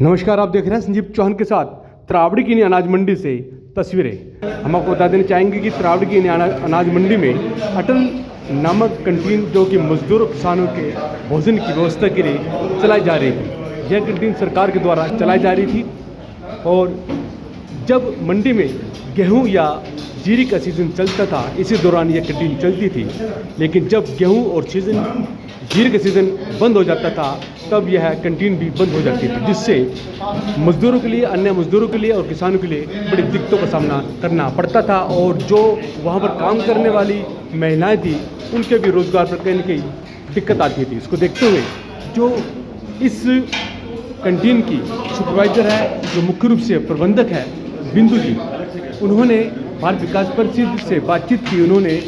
नमस्कार, आप देख रहे हैं संजीव चौहान के साथ त्रावड़ी की अनाज मंडी से तस्वीरें। हम आपको बता देना चाहेंगे कि त्रावड़ी की अनाज मंडी में अटल नामक कैंटीन जो कि मजदूर किसानों के भोजन की व्यवस्था के लिए चलाई जा रही थी। यह कैंटीन सरकार के द्वारा चलाई जा रही थी और जब मंडी में गेहूं या जीरी का सीज़न चलता था इसी दौरान यह कैंटीन चलती थी, लेकिन जब गेहूं और जीरी का सीज़न बंद हो जाता था तब यह कैंटीन भी बंद हो जाती थी, जिससे मज़दूरों के लिए, अन्य मज़दूरों के लिए और किसानों के लिए बड़ी दिक्कतों का सामना करना पड़ता था। और जो वहाँ पर काम करने वाली महिलाएं थी उनके भी रोज़गार पर कहीं न कहीं दिक्कत आती थी। इसको देखते हुए जो इस कैंटीन की सुपरवाइज़र है, जो मुख्य रूप से प्रबंधक है बिंदु जी, उन्होंने भारत विकास परिषद से बातचीत की। उन्होंने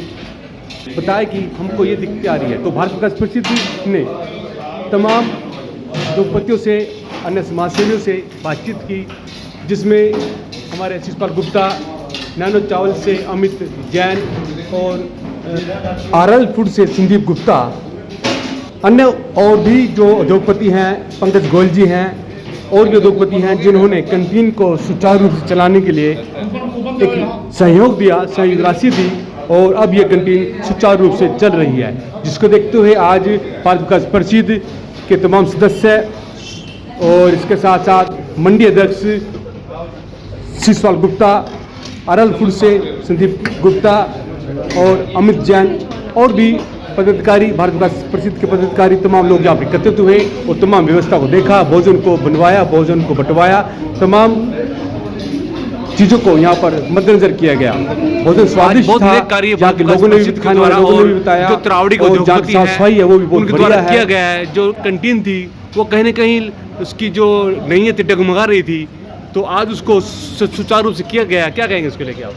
बताया कि हमको ये दिक्कत आ रही है, तो भारत विकास परिषद ने तमाम उद्योगपतियों से, अन्य समाजसेवियों से बातचीत की, जिसमें हमारे शिषपाल गुप्ता, नैनो चावल से अमित जैन और आरएल फूड से संदीप गुप्ता, अन्य और भी जो उद्योगपति हैं, पंकज गोयल जी हैं और भी उद्योगपति हैं, जिन्होंने कैंटीन को सुचारू रूप से चलाने के लिए एक सहयोग दिया, सहयोग राशि दी और अब यह कैंटीन सुचारू रूप से चल रही है। जिसको देखते हुए आज भारत विकास परिषद के तमाम सदस्य और इसके साथ साथ मंडी अध्यक्ष शिषपाल गुप्ता, आरएल फूड से संदीप गुप्ता और अमित जैन और भी पदाधिकारी, भारत विकास परिषद के पदाधिकारी, तमाम लोग यहाँ पर एकत्रित हुए और तमाम व्यवस्था को देखा, भोजन को बनवाया, भोजन को बंटवाया, तमाम चीज़ों को यहाँ पर मद्देनजर किया गया। भोजन स्वादिष्ट था, जहाँ के लोगों ने भी खाने वाले लोगों ने भी बताया, जो त्रावड़ी को और जहाँ साफ सफाई है वो भी बहुत बढ़िया किया गया है। जो कैंटीन थी वो कहीं न कहीं उसकी जो नैयत थी डगमगा रही थी, तो आज उसको सुचारू रूप से किया गया है। क्या कहेंगे इसके लेके आप?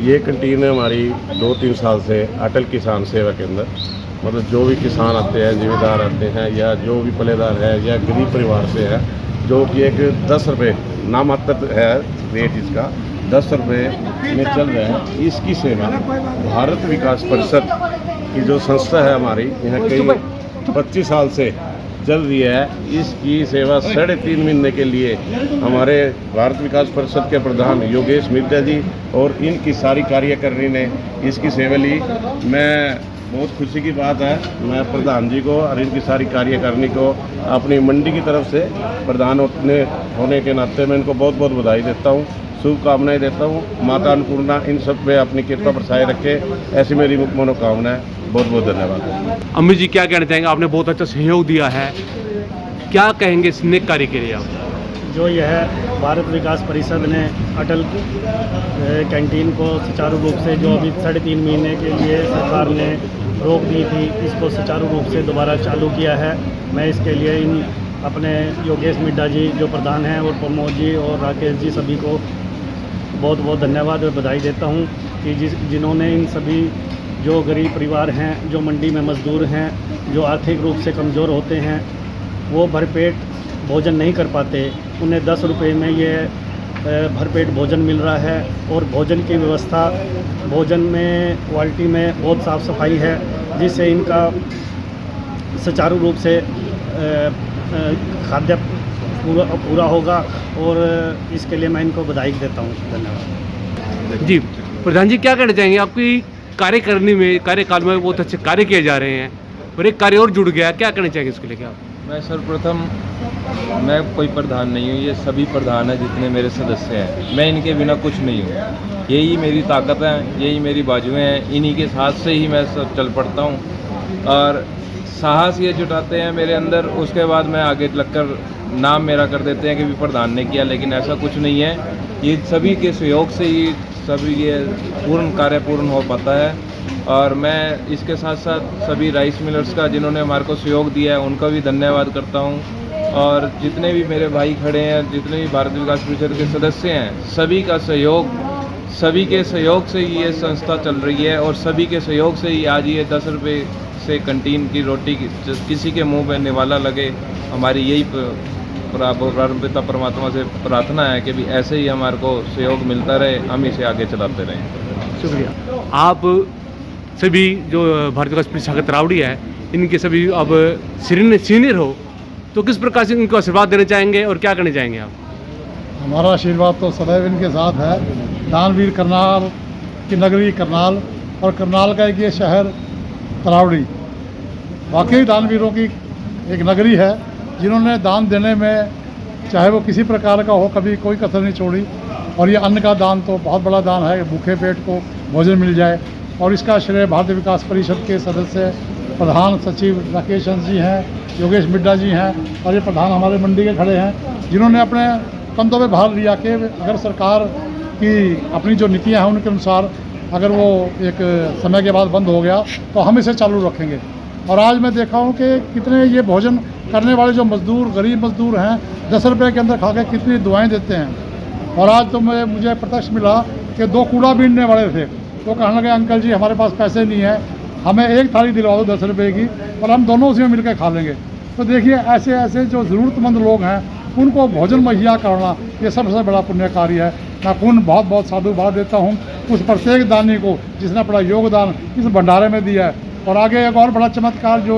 ये कैंटीन है हमारी 2-3 साल से अटल किसान सेवा केंद्र, मतलब जो भी किसान आते हैं, जिम्मेदार आते हैं या जो भी पलेदार है या गरीब परिवार से है, जो कि एक 10 रुपये नामात्र है रेट इसका, 10 रुपये में चल रहा है। इसकी सेवा भारत विकास परिषद की जो संस्था है हमारी, यहाँ कई 25 साल से चल रही है। इसकी सेवा 3.5 महीने के लिए हमारे भारत विकास परिषद के प्रधान योगेश मिर्जा जी और इनकी सारी कार्यकारिणी ने इसकी सेवा ली। मैं बहुत खुशी की बात है, मैं प्रधान जी को और इनकी सारी कार्यकारिणी को अपनी मंडी की तरफ से प्रधान होने के नाते मैं इनको बहुत बहुत बधाई देता हूँ, शुभकामनाएं देता हूँ। माता अन्नपूर्णा इन सब पे अपनी कृपा बरसाए रखे, ऐसी मेरी मनोकामना है। बहुत बहुत धन्यवाद। अमित जी, क्या कहना चाहेंगे? आपने बहुत अच्छा सहयोग दिया है, क्या कहेंगे इस नेक कार्य के लिए आप? जो यह भारत विकास परिषद ने अटल कैंटीन को सुचारू रूप से, जो अभी 3.5 महीने के लिए सरकार ने रोक दी थी, इसको सुचारू रूप से दोबारा चालू किया है। मैं इसके लिए इन अपने योगेश मिड्डा जी जो प्रधान हैं और प्रमोद जी और राकेश जी, सभी को बहुत बहुत धन्यवाद और बधाई देता हूं कि जिन्होंने इन सभी जो गरीब परिवार हैं, जो मंडी में मजदूर हैं, जो आर्थिक रूप से कमज़ोर होते हैं, वो भरपेट भोजन नहीं कर पाते, उन्हें 10 रुपये में ये भरपेट भोजन मिल रहा है। और भोजन की व्यवस्था, भोजन में क्वालिटी में बहुत साफ़ सफाई है, जिससे इनका सुचारू रूप से खाद्य पूरा होगा और इसके लिए मैं इनको बधाई देता हूँ। धन्यवाद जी। प्रधान जी, क्या कहना चाहेंगे? आपकी कार्यकारिणी में, कार्यकाल में बहुत अच्छे कार्य किए जा रहे हैं और एक कार्य और जुड़ गया, क्या कहना चाहेंगे इसके लेके आप? मैं सर्वप्रथम, मैं कोई प्रधान नहीं हूँ, ये सभी प्रधान हैं जितने मेरे सदस्य हैं, मैं इनके बिना कुछ नहीं हूँ। यही मेरी ताकत है, यही मेरी बाजुएं हैं, इन्हीं के साथ से ही मैं सब चल पड़ता हूँ और साहस ये जुटाते हैं मेरे अंदर। उसके बाद मैं आगे लगकर नाम मेरा कर देते हैं कि भी प्रधान ने किया, लेकिन ऐसा कुछ नहीं है। ये सभी के सहयोग से ही सभी ये पूर्ण कार्य पूर्ण हो पाता है। और मैं इसके साथ साथ सभी राइस मिलर्स का, जिन्होंने हमारे को सहयोग दिया है, उनका भी धन्यवाद करता हूं। और जितने भी मेरे भाई खड़े हैं, जितने भी भारत विकास परिषद के सदस्य हैं, सभी का सहयोग, सभी के सहयोग से ही ये संस्था चल रही है और सभी के सहयोग से ही आज ये 10 रुपये से कैंटीन की रोटी किसी के मुंह में निवाला लगे। हमारी यही प्रारंभिकता परमात्मा से प्रार्थना है कि भी ऐसे ही हमारे को सहयोग मिलता रहे, हम इसे आगे चलाते रहें। शुक्रिया। आप सभी जो भारत विकास परिषद त्रावड़ी है, इनके सभी अब सीनियर हो, तो किस प्रकार से इनको आशीर्वाद देना चाहेंगे और क्या करना चाहेंगे आप? हमारा आशीर्वाद तो सदैव इनके साथ है। दानवीर करनाल की नगरी करनाल और करनाल का एक ये शहर तरावड़ी वाकई दानवीरों की एक नगरी है, जिन्होंने दान देने में चाहे वो किसी प्रकार का हो कभी कोई कसर नहीं छोड़ी। और ये अन्न का दान तो बहुत बड़ा दान है, भूखे पेट को भोजन मिल जाए। और इसका श्रेय भारतीय विकास परिषद के सदस्य प्रधान सचिव राकेश हंस जी हैं, योगेश मिड्डा जी हैं और ये प्रधान हमारे मंडी के खड़े हैं, जिन्होंने अपने कंधों पे भार लिया कि अगर सरकार की अपनी जो नीतियाँ हैं उनके अनुसार अगर वो एक समय के बाद बंद हो गया तो हम इसे चालू रखेंगे। और आज मैं देखा हूँ कि कितने ये भोजन करने वाले जो मज़दूर गरीब मज़दूर हैं 10 रुपये के अंदर खा के कितनी दुआएं देते हैं। और आज तो मुझे प्रत्यक्ष मिला कि 2 कूड़ा बीनने वाले थे, तो कहने लगे अंकल जी हमारे पास पैसे नहीं है, हमें एक थाली दिलवा दो 10 रुपये की और हम दोनों उसी में मिलकर खा लेंगे। तो देखिए ऐसे ऐसे जो ज़रूरतमंद लोग हैं उनको भोजन मुहैया करना ये सबसे बड़ा पुण्य कार्य है। मैं पुण्य बहुत बहुत साधुवाद देता हूँ उस प्रत्येक दानी को जिसने अपना योगदान इस भंडारे में दिया है। और आगे एक और बड़ा चमत्कार जो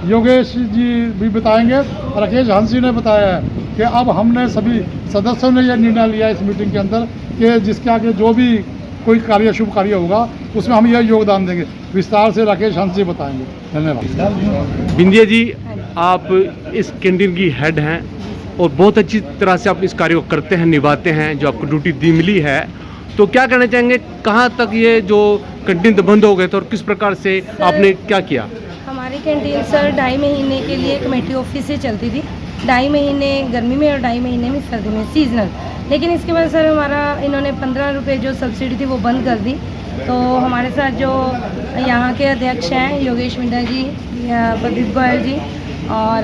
योगेश जी भी बताएंगे, राकेश हंस जी ने बताया है कि अब हमने सभी सदस्यों ने यह निर्णय लिया इस मीटिंग के अंदर कि जिसके आगे जो भी कोई कार्य शुभ कार्य होगा उसमें हम यह योगदान देंगे। विस्तार से राकेश हंस जी बताएंगे। धन्यवाद। बिंदिया जी, आप इस कैंटीन की हेड हैं और बहुत अच्छी तरह से आप इस कार्य को करते हैं, निभाते हैं, जो आपको ड्यूटी दी मिली है, तो क्या कहना चाहेंगे? कहाँ तक ये जो कैंटीन बंद हो गए थे और किस प्रकार से आपने क्या किया? हमारी कैंटीन सर 2.5 महीने के लिए कमेटी ऑफिस से चलती थी, 2.5 महीने गर्मी में और 2.5 महीने में सर्दी में सीजनल। लेकिन इसके बाद सर हमारा इन्होंने 15 रुपये जो सब्सिडी थी वो बंद कर दी। तो हमारे साथ जो यहाँ के अध्यक्ष हैं योगेश मिड्डा जी, प्रदीप गोयल जी और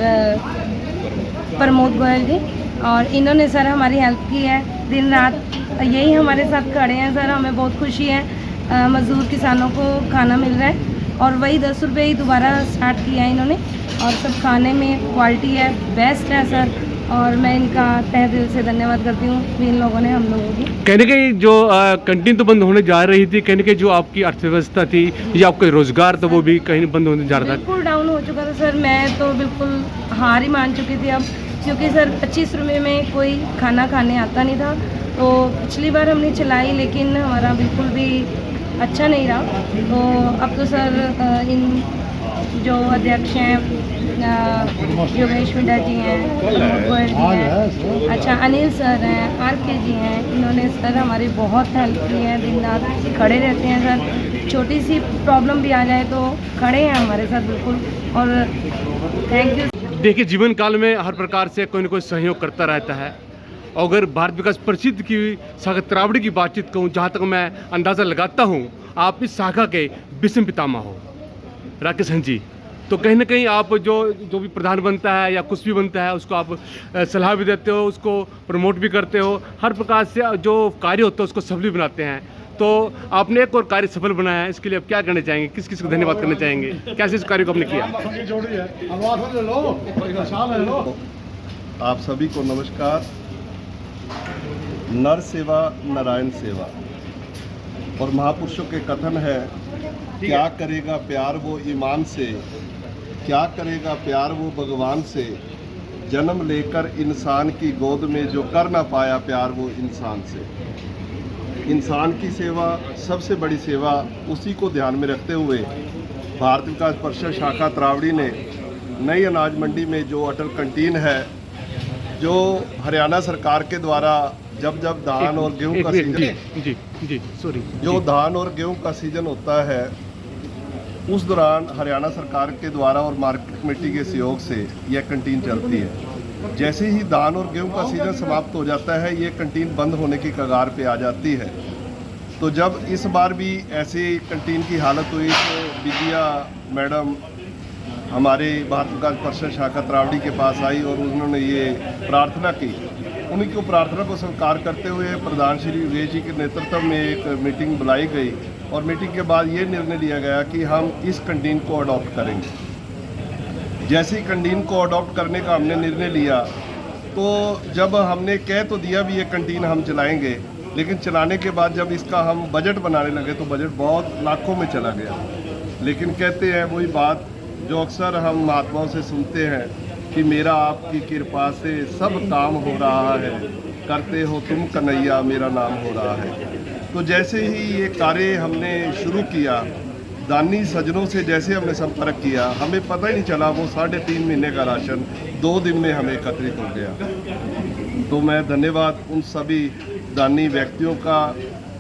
प्रमोद गोयल जी, और इन्होंने सर हमारी हेल्प की है दिन रात, यही हमारे साथ खड़े हैं सर। हमें बहुत खुशी है, मज़दूर किसानों को खाना मिल रहा है और वही 10 रुपये ही दोबारा स्टार्ट किया है इन्होंने। और सब खाने में क्वालिटी है, बेस्ट है सर, और मैं इनका तहे दिल से धन्यवाद करती हूँ इन लोगों ने हम लोगों की। कहने के जो कैंटीन तो बंद होने जा रही थी, कहने के जो आपकी अर्थव्यवस्था थी या आपका रोजगार था वो भी कहीं बंद होने जा रहा था। बिल्कुल डाउन हो चुका था सर, मैं तो बिल्कुल हार ही मान चुकी थी अब, क्योंकि सर 25 रुपये में कोई खाना खाने आता नहीं था। तो पिछली बार हमने चलाई लेकिन हमारा बिल्कुल भी अच्छा नहीं रहा। तो अब तो सर इन जो अध्यक्ष हैं योगेश मिड्डा जी हैं, प्रमोद गोयल जी हैं, अच्छा अनिल सर हैं, RK जी हैं, इन्होंने सर हमारी बहुत हेल्प की है, दिन रात खड़े रहते हैं सर। छोटी सी प्रॉब्लम भी आ जाए तो खड़े हैं हमारे साथ बिल्कुल, और थैंक यू। देखिए, जीवन काल में हर प्रकार से कोई ना कोई सहयोग करता रहता है। अगर भारत विकास परिषद की शाखा तरावड़ी की बातचीत कहूँ, जहाँ तक मैं अंदाज़ा लगाता हूँ आप इस शाखा के विषम पितामह हो राकेश हंस जी। तो कहीं ना कहीं आप जो भी प्रधान बनता है या कुछ भी बनता है उसको आप सलाह भी देते हो, उसको प्रमोट भी करते हो, हर प्रकार से जो कार्य होता है उसको सफल भी बनाते हैं। तो आपने एक और कार्य सफल बनाया है, इसके लिए आप क्या करना चाहेंगे? किस किस को धन्यवाद करना चाहेंगे? कैसे इस कार्य को आपने किया? आप सभी को नमस्कार। नर सेवा नारायण सेवा, और महापुरुषों के कथन है, क्या करेगा प्यार वो ईमान से, क्या करेगा प्यार वो भगवान से, जन्म लेकर इंसान की गोद में जो कर ना पाया प्यार वो इंसान से। इंसान की सेवा सबसे बड़ी सेवा, उसी को ध्यान में रखते हुए भारत विकास परिषद शाखा तरावड़ी ने नई अनाज मंडी में जो अटल कैंटीन है, जो हरियाणा सरकार के द्वारा जब धान और गेहूं का सीजन जो धान और गेहूं का सीजन होता है उस दौरान हरियाणा सरकार के द्वारा और मार्केट कमेटी के सहयोग से यह कैंटीन चलती है। जैसे ही धान और गेहूं का सीजन समाप्त हो जाता है ये कैंटीन बंद होने की कगार पे आ जाती है। तो जब इस बार भी ऐसी कैंटीन की हालत हुई तो विद्या मैडम हमारे भारत विकास परिषद शाखा तरावड़ी के पास आई और उन्होंने ये प्रार्थना की। उन्हीं को प्रार्थना को स्वीकार करते हुए प्रधान श्री योगेश जी के नेतृत्व में एक मीटिंग बुलाई गई और मीटिंग के बाद ये निर्णय लिया गया कि हम इस कैंटीन को अडॉप्ट करेंगे। जैसे ही कैंटीन को अडॉप्ट करने का हमने निर्णय लिया तो जब हमने कह तो दिया भी ये कैंटीन हम चलाएंगे, लेकिन चलाने के बाद जब इसका हम बजट बनाने लगे तो बजट बहुत लाखों में चला गया। लेकिन कहते हैं वही बात जो अक्सर हम महात्माओं से सुनते हैं कि मेरा आपकी कृपा से सब काम हो रहा है, करते हो तुम कन्हैया मेरा नाम हो रहा है। तो जैसे ही ये कार्य हमने शुरू किया, दानी सज्जनों से जैसे हमने संपर्क किया, हमें पता ही नहीं चला वो 3.5 महीने का राशन 2 दिन में हमें एकत्रित हो गया। तो मैं धन्यवाद उन सभी दानी व्यक्तियों का,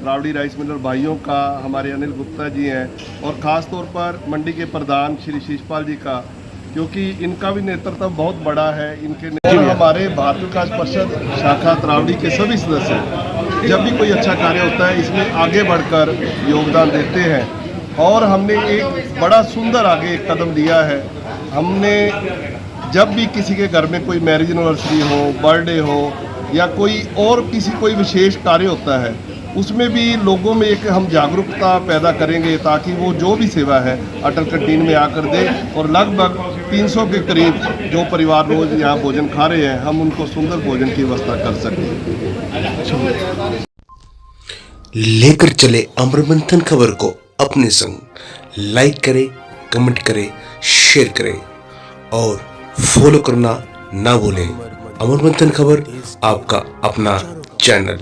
रावड़ी राइस मिलर भाइयों का, हमारे अनिल गुप्ता जी हैं, और ख़ास तौर पर मंडी के प्रधान श्री शीशपाल जी का, क्योंकि इनका भी नेतृत्व बहुत बड़ा है। इनके हमारे भारत विकास परिषद शाखा त्रावड़ी के सभी सदस्य जब भी कोई अच्छा कार्य होता है इसमें आगे बढ़कर योगदान देते हैं। और हमने एक बड़ा सुंदर आगे एक कदम लिया है। हमने जब भी किसी के घर में कोई मैरिज एनिवर्सरी हो, बर्थडे हो या कोई विशेष कार्य होता है, उसमें भी लोगों में एक हम जागरूकता पैदा करेंगे ताकि वो जो भी सेवा है अटल कैंटीन में आकर दे। और लगभग 300 के करीब जो परिवार रोज यहाँ भोजन खा रहे हैं, हम उनको सुंदर भोजन की व्यवस्था कर सकें। लेकर चले अमरमंथन खबर को अपने संग, लाइक करें, कमेंट करें, शेयर करें और फॉलो करना ना भूलें। अमरमंथन खबर आपका अपना चैनल।